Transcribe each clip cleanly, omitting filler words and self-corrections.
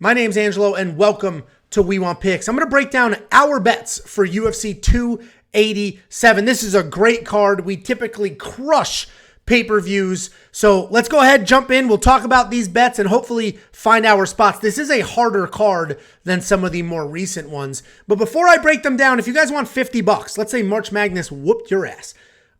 My name's Angelo, and welcome to We Want Picks. I'm going to break down our bets for UFC 287. This is a great card. We typically crush pay-per-views. So let's go ahead, jump in. We'll talk about these bets and hopefully find our spots. This is a harder card than some of the more recent ones. But before I break them down, if you guys want $50, let's say March Magnus whooped your ass,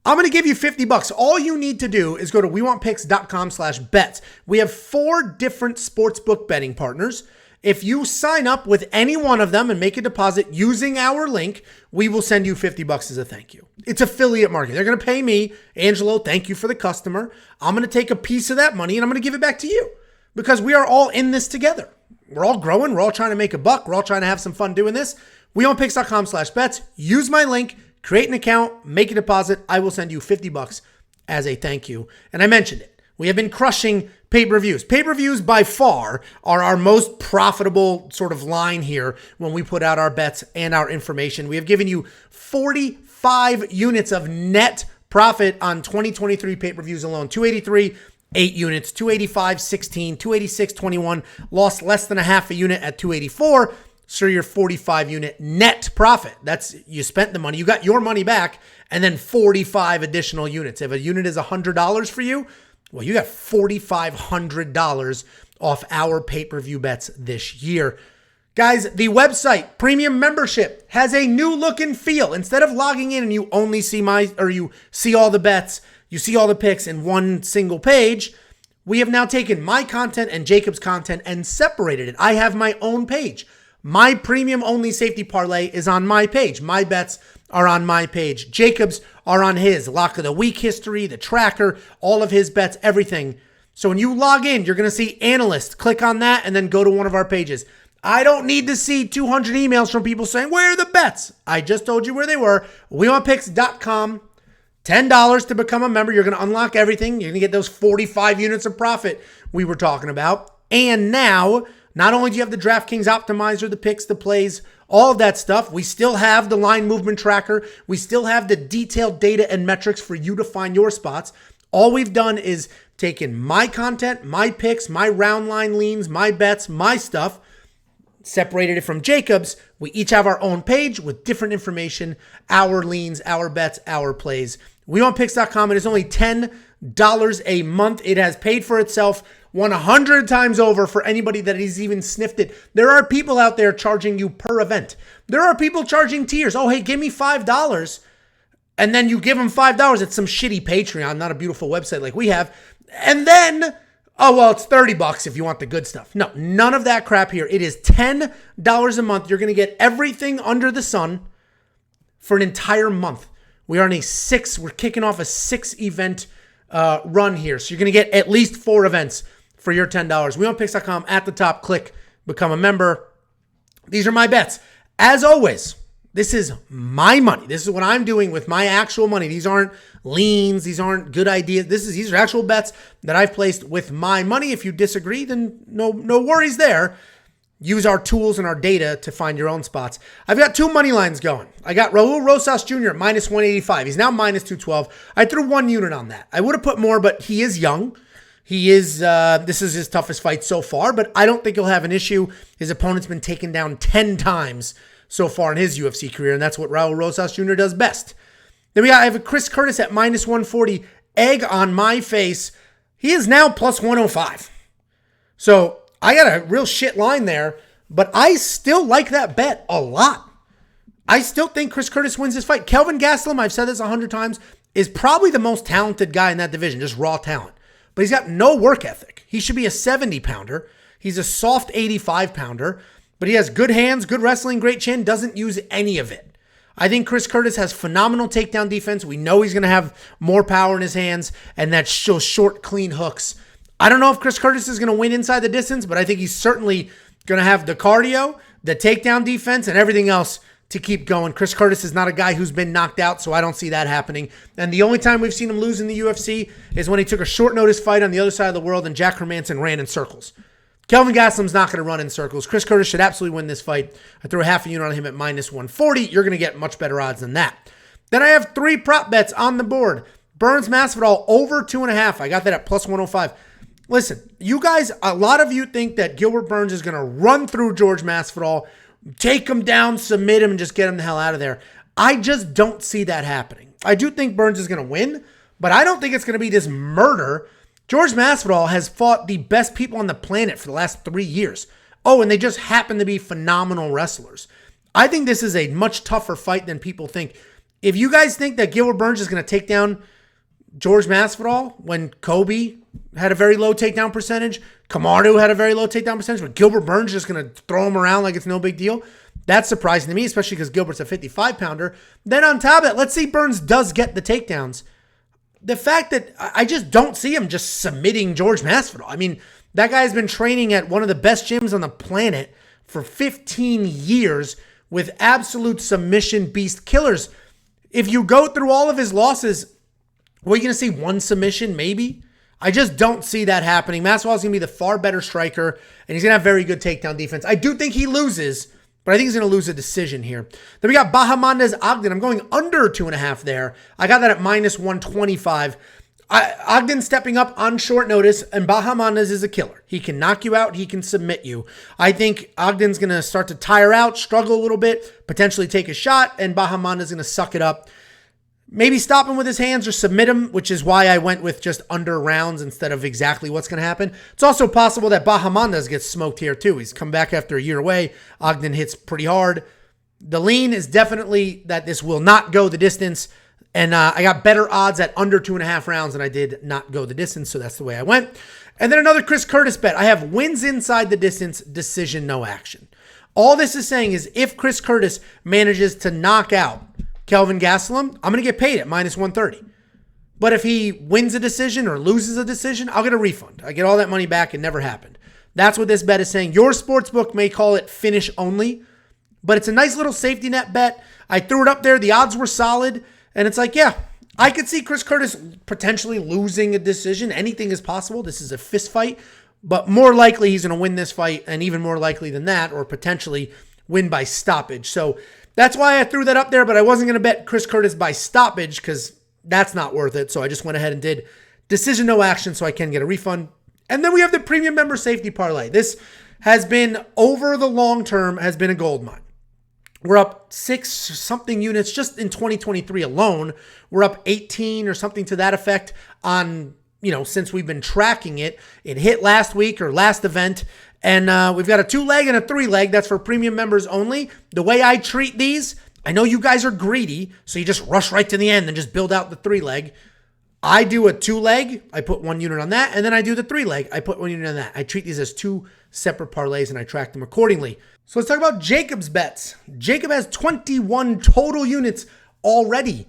I'm going to give you $50. All you need to do is go to wewantpicks.com/bets. We have 4 different sportsbook betting partners. If you sign up with any one of them and make a deposit using our link, we will send you $50 as a thank you. It's affiliate marketing. They're going to pay me, Angelo, thank you for the customer. I'm going to take a piece of that money and I'm going to give it back to you because we are all in this together. We're all growing. We're all trying to make a buck. We're all trying to have some fun doing this. wewantpicks.com/bets. Use my link. Create an account, make a deposit. I will send you $50 as a thank you. And I mentioned it. We have been crushing pay-per-views. Pay-per-views by far are our most profitable sort of line here when we put out our bets and our information. We have given you 45 units of net profit on 2023 pay-per-views alone. 283, 8 units. 285, 16. 286, 21. Lost less than a half a unit at 284. So your 45 unit net profit. That's, you spent the money, you got your money back, and then 45 additional units. If a unit is $100 for you, well, you got $4,500 off our pay-per-view bets this year. Guys, the website premium membership has a new look and feel. Instead of logging in and you only see you see all the bets, you see all the picks in one single page, we have now taken my content and Jacob's content and separated it. I have my own page. My premium only safety parlay is on my page. My bets are on my page. Jacob's are on his. Lock of the week history, the tracker, all of his bets, everything. So when you log in, you're going to see analyst. Click on that and then go to one of our pages. I don't need to see 200 emails from people saying, where are the bets? I just told you where they were. WeWantPicks.com. $10 to become a member. You're going to unlock everything. You're going to get those 45 units of profit we were talking about. And now, not only do you have the DraftKings Optimizer, the picks, the plays, all of that stuff, we still have the line movement tracker. We still have the detailed data and metrics for you to find your spots. All we've done is taken my content, my picks, my round line leans, my bets, my stuff, separated it from Jacob's. We each have our own page with different information, our leans, our bets, our plays. WeWantPicks.com. It is only $10 a month. It has paid for itself 100 times over for anybody that has even sniffed it. There are people out there charging you per event. There are people charging tiers. Oh, hey, give me $5. And then you give them $5 at some shitty Patreon, not a beautiful website like we have. And then, oh, well, it's $30 if you want the good stuff. No, none of that crap here. It is $10 a month. You're going to get everything under the sun for an entire month. We are on we're kicking off a 6-event run here. So you're going to get at least 4 events for your $10. WeWantPicks.com at the top. Click, become a member. These are my bets. As always, this is my money. This is what I'm doing with my actual money. These aren't leans. These aren't good ideas. These are actual bets that I've placed with my money. If you disagree, then no worries there. Use our tools and our data to find your own spots. I've got 2 money lines going. I got Raul Rosas Jr. at minus 185. He's now minus 212. I threw 1 unit on that. I would have put more, but he is young. He is, this is his toughest fight so far, but I don't think he'll have an issue. His opponent's been taken down 10 times so far in his UFC career, and that's what Raul Rosas Jr. does best. Then I have a Chris Curtis at minus 140. Egg on my face. He is now plus 105. So I got a real shit line there, but I still like that bet a lot. I still think Chris Curtis wins this fight. Kelvin Gastelum, I've said this 100 times, is probably the most talented guy in that division, just raw talent. But he's got no work ethic. He should be a 70-pounder. He's a soft 85-pounder, but he has good hands, good wrestling, great chin, doesn't use any of it. I think Chris Curtis has phenomenal takedown defense. We know he's going to have more power in his hands, and that's those short, clean hooks. I don't know if Chris Curtis is going to win inside the distance, but I think he's certainly going to have the cardio, the takedown defense, and everything else to keep going. Chris Curtis is not a guy who's been knocked out, so I don't see that happening. And the only time we've seen him lose in the UFC is when he took a short notice fight on the other side of the world and Jack Hermanson ran in circles. Kelvin Gastelum's not going to run in circles. Chris Curtis should absolutely win this fight. I threw a half a unit on him at minus 140. You're going to get much better odds than that. Then I have 3 prop bets on the board. Burns Masvidal over 2.5. I got that at plus 105. Listen, you guys, a lot of you think that Gilbert Burns is going to run through George Masvidal, take him down, submit him, and just get him the hell out of there. I just don't see that happening. I do think Burns is going to win, but I don't think it's going to be this murder. George Masvidal has fought the best people on the planet for the last 3 years. Oh, and they just happen to be phenomenal wrestlers. I think this is a much tougher fight than people think. If you guys think that Gilbert Burns is going to take down George Masvidal when Kobe had a very low takedown percentage, Kamaru had a very low takedown percentage, but Gilbert Burns is just going to throw him around like it's no big deal, that's surprising to me, especially because Gilbert's a 55-pounder. Then on top of it, let's see Burns does get the takedowns. The fact that I just don't see him just submitting George Masvidal. I mean, that guy's been training at one of the best gyms on the planet for 15 years with absolute submission beast killers. If you go through all of his losses, are you going to see one submission maybe? I just don't see that happening. Masvidal's going to be the far better striker, and he's going to have very good takedown defense. I do think he loses, but I think he's going to lose a decision here. Then we got Bahamondes Ogden. I'm going under 2.5 there. I got that at minus 125. Ogden stepping up on short notice, and Bahamondes is a killer. He can knock you out. He can submit you. I think Ogden's going to start to tire out, struggle a little bit, potentially take a shot, and Bahamondes is going to suck it up. Maybe stop him with his hands or submit him, which is why I went with just under rounds instead of exactly what's going to happen. It's also possible that Bahamondes gets smoked here too. He's come back after a year away. Ogden hits pretty hard. The lean is definitely that this will not go the distance. And I got better odds at under 2.5 rounds than I did not go the distance, so that's the way I went. And then another Chris Curtis bet. I have wins inside the distance, decision, no action. All this is saying is if Chris Curtis manages to knock out Kelvin Gastelum, I'm going to get paid at minus 130. But if he wins a decision or loses a decision, I'll get a refund. I get all that money back. It never happened. That's what this bet is saying. Your sportsbook may call it finish only, but it's a nice little safety net bet. I threw it up there. The odds were solid. And it's like, yeah, I could see Chris Curtis potentially losing a decision. Anything is possible. This is a fist fight. But more likely he's going to win this fight, and even more likely than that, or potentially win by stoppage. So that's why I threw that up there, but I wasn't going to bet Chris Curtis by stoppage because that's not worth it. So I just went ahead and did decision, no action, so I can get a refund. And then we have the premium member safety parlay. This has been, over the long term, has been a gold mine. We're up 6 something units just in 2023 alone. We're up 18 or something to that effect on, since we've been tracking it. It hit last week or last event. And we've got a 2-leg and a 3-leg. That's for premium members only. The way I treat these, I know you guys are greedy, so you just rush right to the end and just build out the 3-leg. I do a 2-leg. I put 1 unit on that. And then I do the 3-leg. I put 1 unit on that. I treat these as 2 separate parlays and I track them accordingly. So let's talk about Jacob's bets. Jacob has 21 total units already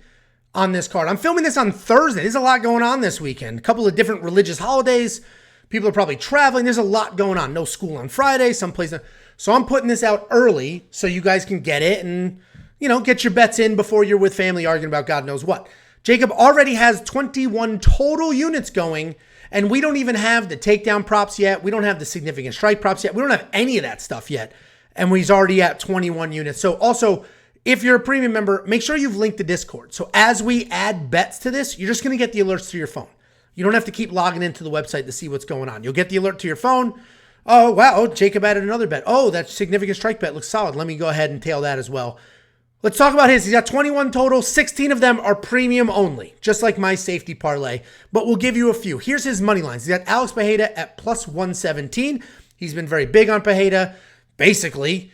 on this card. I'm filming this on Thursday. There's a lot going on this weekend. A couple of different religious holidays. People are probably traveling. There's a lot going on. No school on Friday, someplace. So I'm putting this out early so you guys can get it and, get your bets in before you're with family arguing about God knows what. Jacob already has 21 total units going, and we don't even have the takedown props yet. We don't have the significant strike props yet. We don't have any of that stuff yet. And he's already at 21 units. So also, if you're a premium member, make sure you've linked the Discord. So as we add bets to this, you're just going to get the alerts to your phone. You don't have to keep logging into the website to see what's going on. You'll get the alert to your phone. Oh, wow, Jacob added another bet. Oh, that significant strike bet looks solid. Let me go ahead and tail that as well. Let's talk about his. He's got 21 total. 16 of them are premium only, just like my safety parlay. But we'll give you a few. Here's his money lines. He's got Alex Pereira at plus 117. He's been very big on Pereira. Basically,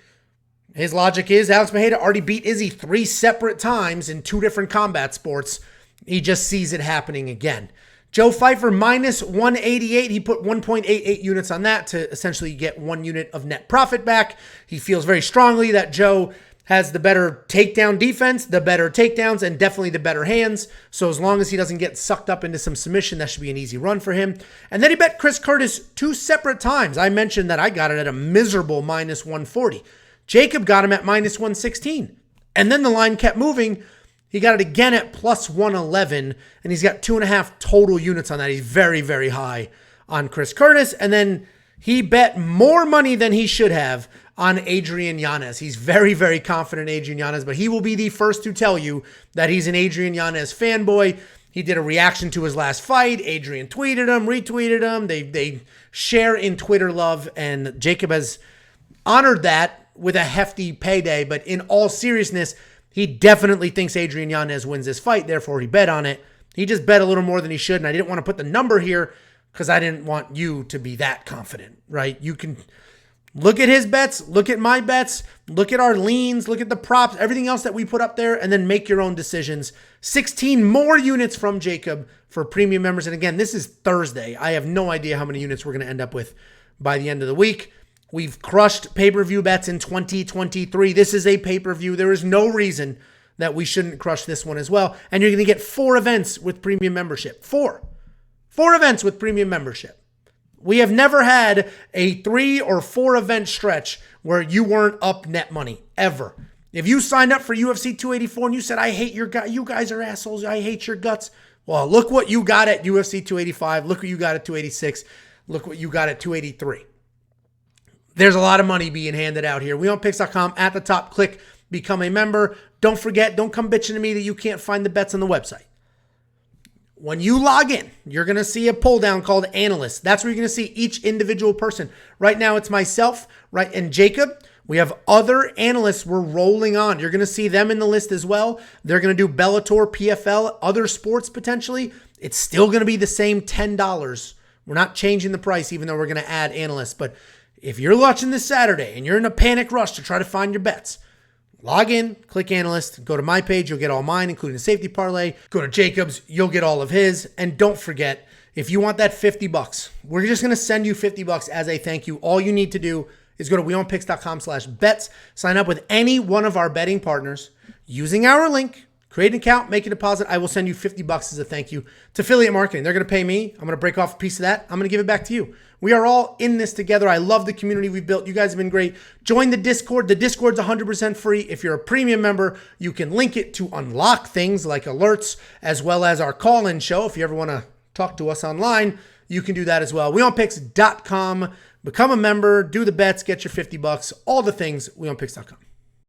his logic is Alex Pereira already beat Izzy 3 separate times in 2 different combat sports. He just sees it happening again. Joe Pfeiffer minus 188. He put 1.88 units on that to essentially get 1 unit of net profit back. He feels very strongly that Joe has the better takedown defense, the better takedowns, and definitely the better hands. So as long as he doesn't get sucked up into some submission, that should be an easy run for him. And then he bet Chris Curtis 2 separate times. I mentioned that I got it at a miserable minus 140. Jacob got him at minus 116. And then the line kept moving. He got it again at plus 111, and he's got 2.5 total units on that. He's very, very high on Chris Curtis. And then he bet more money than he should have on Adrian Yanez. He's very, very confident in Adrian Yanez, but he will be the first to tell you that he's an Adrian Yanez fanboy. He did a reaction to his last fight. Adrian tweeted him, retweeted him. They share in Twitter love, and Jacob has honored that with a hefty payday. But in all seriousness, he definitely thinks Adrian Yanez wins this fight. Therefore, he bet on it. He just bet a little more than he should, and I didn't want to put the number here because I didn't want you to be that confident, right? You can look at his bets, look at my bets, look at our leans, look at the props, everything else that we put up there, and then make your own decisions. 16 more units from Jacob for premium members. And again, this is Thursday. I have no idea how many units we're going to end up with by the end of the week. We've crushed pay-per-view bets in 2023. This is a pay-per-view. There is no reason that we shouldn't crush this one as well. And you're going to get 4 events with premium membership. 4 events with premium membership. We have never had a 3 or 4 event stretch where you weren't up net money, ever. If you signed up for UFC 284 and you said, I hate your gut, you guys are assholes, I hate your guts. Well, look what you got at UFC 285. Look what you got at 286. Look what you got at 283. There's a lot of money being handed out here. WeWantPicks.com at the top. Click become a member. Don't forget, don't come bitching to me that you can't find the bets on the website. When you log in, you're going to see a pull down called Analysts. That's where you're going to see each individual person. Right now, it's myself, right, and Jacob. We have other analysts we're rolling on. You're going to see them in the list as well. They're going to do Bellator, PFL, other sports potentially. It's still going to be the same $10. We're not changing the price, even though we're going to add analysts. But if you're watching this Saturday and you're in a panic rush to try to find your bets, log in, click Analyst, go to my page, you'll get all mine, including the safety parlay. Go to Jacob's, you'll get all of his. And don't forget, if you want that $50, we're just going to send you $50 as a thank you. All you need to do is go to WeWantPicks.com/bets, sign up with any one of our betting partners using our link, create an account, make a deposit. I will send you $50 as a thank you to affiliate marketing. They're going to pay me. I'm going to break off a piece of that. I'm going to give it back to you. We are all in this together. I love the community we've built. You guys have been great. Join the Discord. The Discord's 100% free. If you're a premium member, you can link it to unlock things like alerts, as well as our call-in show. If you ever want to talk to us online, you can do that as well. WeWantPicks.com. Become a member, do the bets, get your $50. All the things, WeWantPicks.com.